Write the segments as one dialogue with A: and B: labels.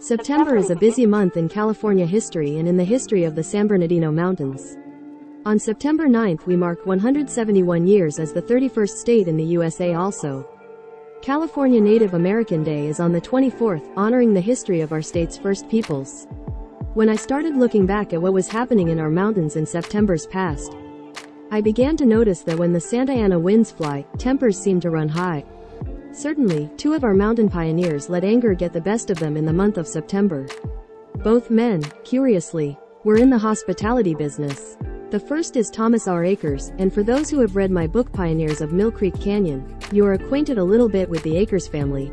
A: September is a busy month in California history and in the history of the San Bernardino Mountains. On September 9th we mark 171 years as the 31st state in the USA. Also, California Native American Day is on the 24th, honoring the history of our state's first peoples. When I started looking back at what was happening in our mountains in September's past, I began to notice that when the Santa Ana winds fly, tempers seem to run high. Certainly, two of our mountain pioneers let anger get the best of them in the month of September. Both men, curiously, were in the hospitality business. The first is Thomas R. Akers, and for those who have read my book Pioneers of Mill Creek Canyon, you are acquainted a little bit with the Akers family.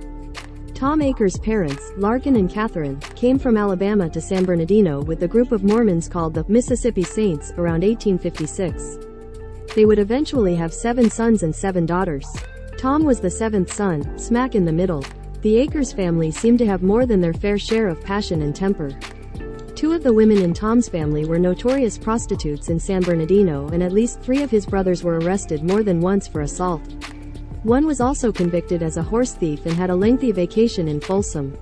A: Tom Akers' parents, Larkin and Catherine, came from Alabama to San Bernardino with a group of Mormons called the Mississippi Saints around 1856. They would eventually have 7 sons and 7 daughters. Tom was the 7th son, smack in the middle. The Akers family seemed to have more than their fair share of passion and temper. 2 of the women in Tom's family were notorious prostitutes in San Bernardino, and at least 3 of his brothers were arrested more than once for assault. One was also convicted as a horse thief and had a lengthy vacation in Folsom.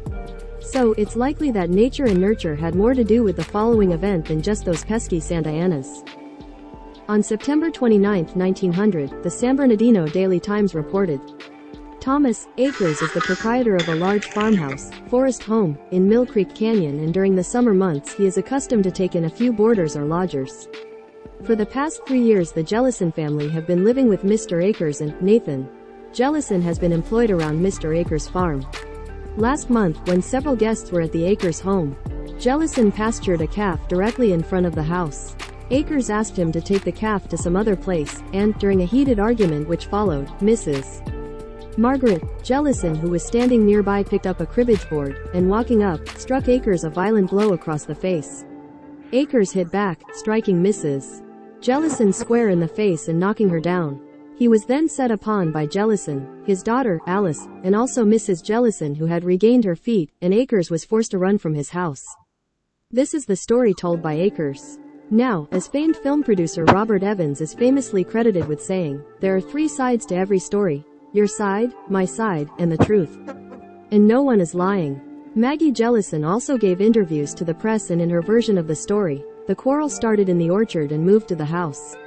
A: So, it's likely that nature and nurture had more to do with the following event than just those pesky Santa Anas. On September 29, 1900, the San Bernardino Daily Times reported, Thomas Akers is the proprietor of a large farmhouse, forest home, in Mill Creek Canyon, and during the summer months he is accustomed to take in a few boarders or lodgers. For the past 3 years the Jellison family have been living with Mr. Akers, and Nathan Jellison has been employed around Mr. Akers' farm. Last month, when several guests were at the Akers home, Jellison pastured a calf directly in front of the house. Akers asked him to take the calf to some other place, and, during a heated argument which followed, Mrs. Margaret Jellison, who was standing nearby, picked up a cribbage board, and walking up, struck Akers a violent blow across the face. Akers hit back, striking Mrs. Jellison square in the face and knocking her down. He was then set upon by Jellison, his daughter, Alice, and also Mrs. Jellison, who had regained her feet, and Akers was forced to run from his house. This is the story told by Akers. Now, as famed film producer Robert Evans is famously credited with saying, there are 3 sides to every story: your side, my side, and the truth. And no one is lying. Maggie Jellison also gave interviews to the press, and in her version of the story, the quarrel started in the orchard and moved to the house.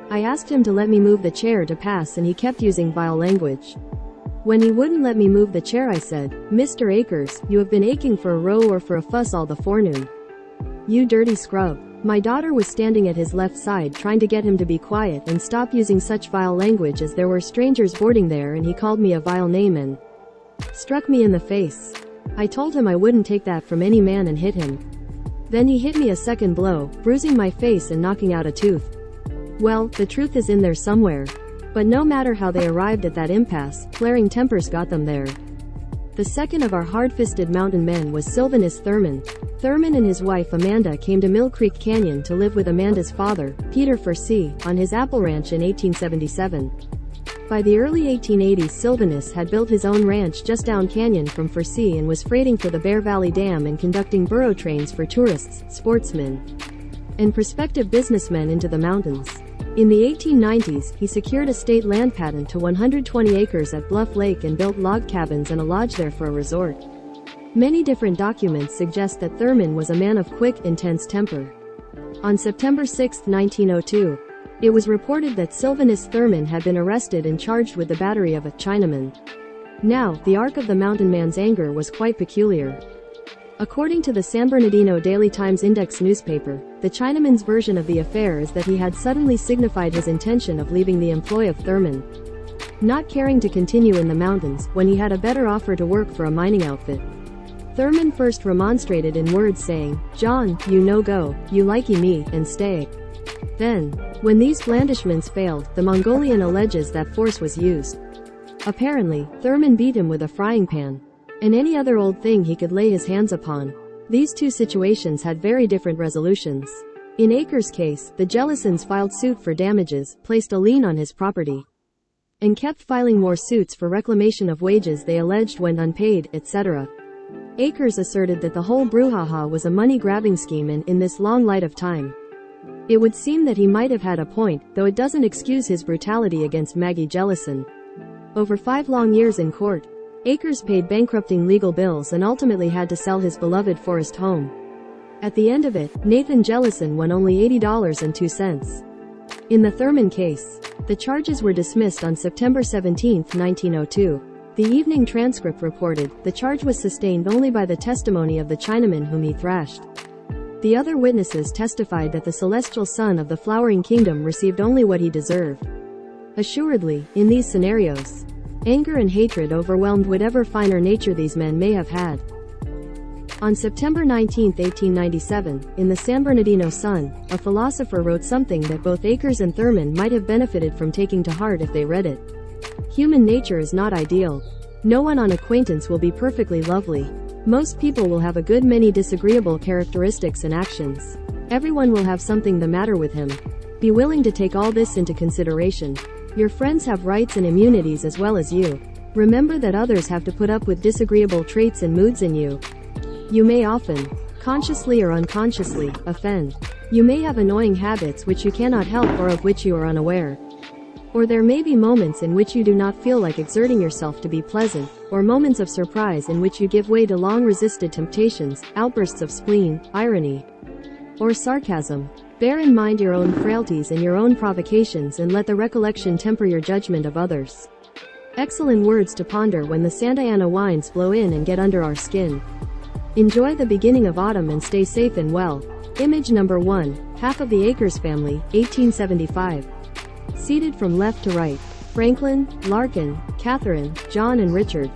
A: I asked him to let me move the chair to pass, and he kept using vile language. When he wouldn't let me move the chair I said, Mr. Akers, you have been aching for a row or for a fuss all the forenoon. You dirty scrub. My daughter was standing at his left side trying to get him to be quiet and stop using such vile language, as there were strangers boarding there, and he called me a vile name and struck me in the face. I told him I wouldn't take that from any man and hit him. Then he hit me a second blow, bruising my face and knocking out a tooth. Well, the truth is in there somewhere. But no matter how they arrived at that impasse, flaring tempers got them there. The second of our hard-fisted mountain men was Sylvanus Thurman. Thurman and his wife Amanda came to Mill Creek Canyon to live with Amanda's father, Peter Forsee, on his apple ranch in 1877. By the early 1880s Sylvanus had built his own ranch just down canyon from Forsee and was freighting for the Bear Valley Dam and conducting burro trains for tourists, sportsmen, and prospective businessmen into the mountains. In the 1890s, he secured a state land patent to 120 acres at Bluff Lake and built log cabins and a lodge there for a resort. Many different documents suggest that Thurman was a man of quick, intense temper. On September 6, 1902, it was reported that Sylvanus Thurman had been arrested and charged with the battery of a Chinaman. Now, the arc of the mountain man's anger was quite peculiar. According to the San Bernardino Daily Times Index newspaper, the Chinaman's version of the affair is that he had suddenly signified his intention of leaving the employ of Thurman, not caring to continue in the mountains, when he had a better offer to work for a mining outfit. Thurman first remonstrated in words saying, "John, you no go, you likey me, and stay." Then, when these blandishments failed, the Mongolian alleges that force was used. Apparently, Thurman beat him with a frying pan and any other old thing he could lay his hands upon. These 2 situations had very different resolutions. In Akers' case, the Jellisons filed suit for damages, placed a lien on his property, and kept filing more suits for reclamation of wages they alleged went unpaid, etc. Akers asserted that the whole brouhaha was a money-grabbing scheme, and, in this long light of time, it would seem that he might have had a point, though it doesn't excuse his brutality against Maggie Jellison. Over 5 long years in court, Akers paid bankrupting legal bills and ultimately had to sell his beloved forest home. At the end of it, Nathan Jellison won only $80.02. In the Thurman case, the charges were dismissed on September 17, 1902. The Evening Transcript reported, the charge was sustained only by the testimony of the Chinaman whom he thrashed. The other witnesses testified that the celestial son of the flowering kingdom received only what he deserved. Assuredly, in these scenarios, anger and hatred overwhelmed whatever finer nature these men may have had. On September 19, 1897, in the San Bernardino Sun, a philosopher wrote something that both Akers and Thurman might have benefited from taking to heart if they read it. Human nature is not ideal. No one on acquaintance will be perfectly lovely. Most people will have a good many disagreeable characteristics and actions. Everyone will have something the matter with him. Be willing to take all this into consideration. Your friends have rights and immunities as well as you. Remember that others have to put up with disagreeable traits and moods in you. You may often, consciously or unconsciously, offend. You may have annoying habits which you cannot help or of which you are unaware. Or there may be moments in which you do not feel like exerting yourself to be pleasant, or moments of surprise in which you give way to long-resisted temptations, outbursts of spleen, irony, or sarcasm. Bear in mind your own frailties and your own provocations and let the recollection temper your judgment of others. Excellent words to ponder when the Santa Ana winds blow in and get under our skin. Enjoy the beginning of autumn and stay safe and well. Image number 1, half of the Akers family, 1875. Seated from left to right, Franklin, Larkin, Catherine, John and Richard.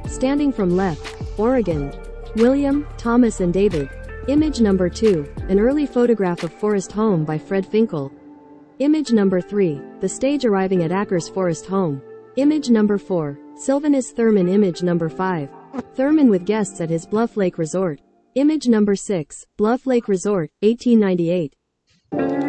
A: Standing from left, Oregon, William, Thomas and David. Image number 2, an early photograph of Forest Home by Fred Finkel. Image number 3, the stage arriving at Akers Forest Home. Image number 4, Sylvanus Thurman. Image number 5, Thurman with guests at his Bluff Lake Resort. Image number 6, Bluff Lake Resort, 1898.